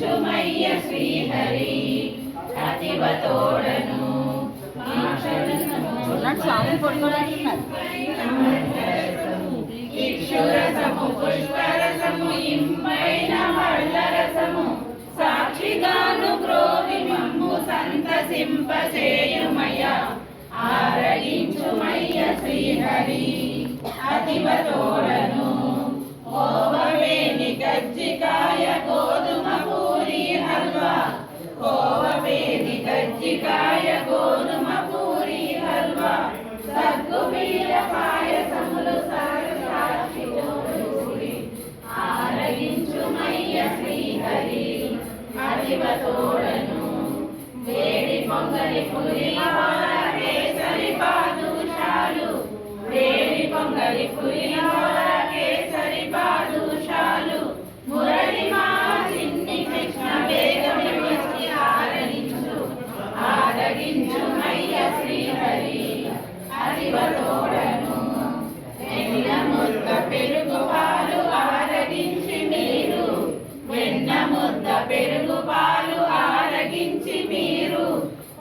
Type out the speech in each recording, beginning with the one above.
ఆరగించుమయ్య శ్రీహరి అతివ తోడను స్వామి పడుకోవాలంటున్నారు. ఇక్షురసము పుష్పరసము ఇంపైన మళ్ళరసము సాక్షిగాను గ్రోవి మమ్ము సంతసింపసేయుమయ్య ఆరగించుమయ్య శ్రీహరి అతివ తోడను కోవవేణి కజ్జికాయ గోధుమ పూరి హల్వా కోవవేణి కజ్జికాయ గోధుమ పూరి హల్వా సగ్గుబియ్య పాయసములు సాక్షి ఆరగించుమయ్య శ్రీహరి అతివ తోడను వేడి పొంగలి పులిహోర కేసరి బాదుషాలు వేడి పొంగలి పులిహోర కేసరి బాదుషాలు మురళి మా చిన్ని కృష్ణ వేగమి వచ్చి ఆరగించుమయ్య శ్రీహరి అతివ తోడను వెన్న ముద్ద పెరుగు పాలు ఆరగించి మీరు వెన్న ముద్ద పెరుగు పాలు ఆరగించి మీరు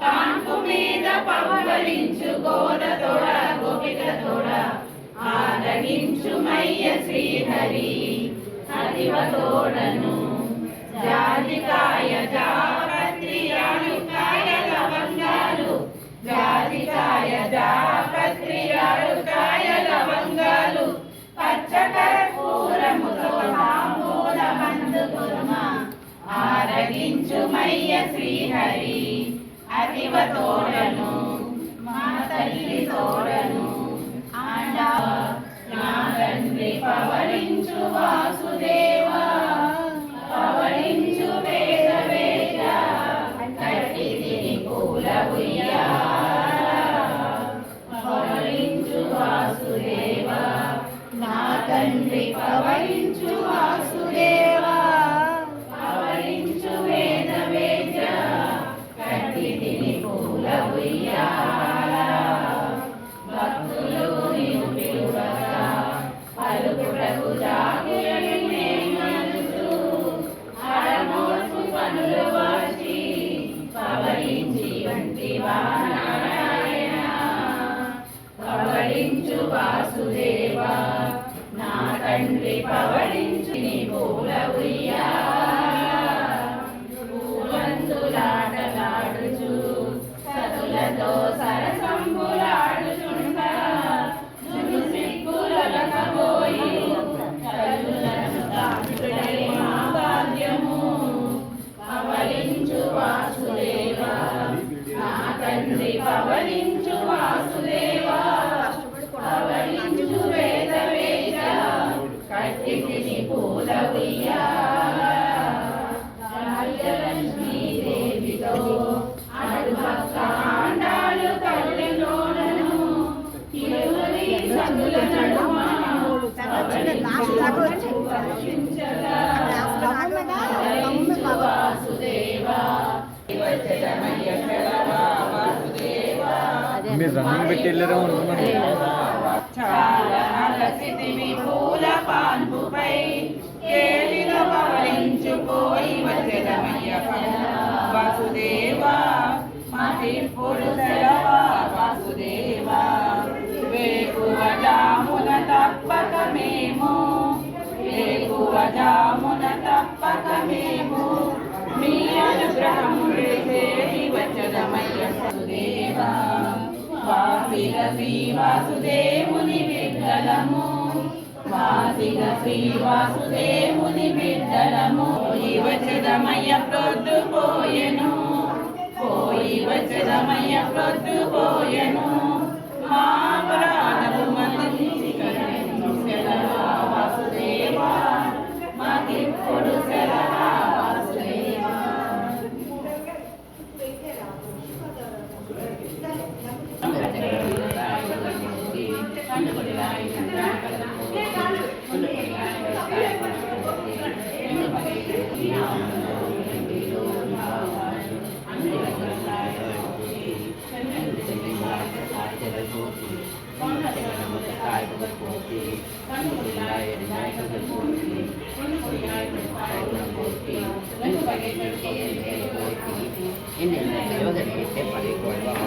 కాంపు మీద పవ్వలించు గోద తోడ గోపిక తోడ ఆరగించుమయ్య శ్రీహరి అతివ తోడను జాజికాయ జాపత్రి యాలుకాయ లవంగాలు జాజికాయ జాపత్రి యాలుకాయ లవంగాలు పచ్చకర్పూరముతో తాంబూలమందు కుర్మ ఆరగించుమయ్య శ్రీహరి అతివ తోడను మా తల్లి తోడను ఆండా నా తండ్రి పవళించు వాసుదేవా పవళించు వేద వేద కట్టి తిని పూల పవళించు వాసుదేవా నా తండ్రి పవళించు వాసుదేవా పవళించు వేద వేద కట్టి తిని పూల భక్తులు నీవు పిలువగా పలుకుటకు జాగుయు అడమోర్పు పనులు వాచి పవళించి వంటివా నారాయణ పవళించు వాసుదేవా నా తండ్రి పవళించు నీ పూల పూలందులాటలాడుచు సతులతో సరసంబులాడుచుండగా జును సిగ్గులకబోయి కలులను తాకుడై మా భాగ్యము పవళించు వాసుదేవా నా తండ్రి పవళించు వాసుదేవా పవళించు వేద వేద కట్టి తిని పూల లక్ష్మీదేవితో అడుపక్క ఆండాలు తల్లిలోనను తిరువరి సతుల నడుమ వాసుదేవా మీరు రన్నింగ్ పెట్టి వెళ్ళారా చాలా అలసితివి పూల పాన్పుపై కేలిలో పవళించుకోయి వచ్చదమయ్య వాసుదేవా మహిప్పుడు సెలవా వాసుదేవా వేకువ జామున తప్పక మేము వేకువ జామున తప్పక మేము మీ అనుగ్రహము చేసి వచ్చదమయ్య వాసుదేవా వాసిగ శ్రీ వాసుదేవుని బిడ్డలము వాసిగ శ్రీ వాసుదేవుని బిడ్డలము పోయి వచ్చదమయ్య ప్రొద్దు పోయెను పోయి వచ్చదమయ్య ప్రొద్దు పోయెను మా ప్రాణము మందించి కరుణించు సెలవా వాసుదేవా మాకిప్పుడు సెలవా వాసుదేవా Thank you.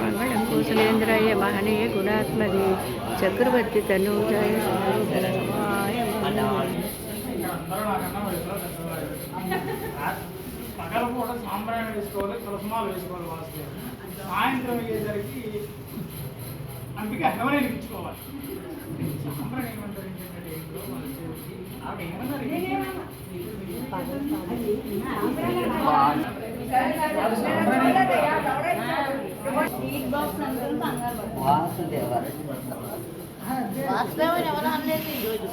మంగళం కుశలేంద్రాయ మహనీయ గుణాత్మదే చక్రవర్తి తనూజాయ సర్వధర్మాయ పగల పూట సాంబ్రాణి వేసుకోవాలి, తులసమాలు వేసుకోవాలి. వాస్తే సాయంత్రం అయ్యేసరికి అందుకే హెవరైన ఇచ్చుకోవాలి. సాంబ్రాణి ఏమంటారు ఏంటంటే ఇంట్లో ఆవిడ ఏమన్నారు వాసుదేవ ఎవరు అనలేదు ఈరోజు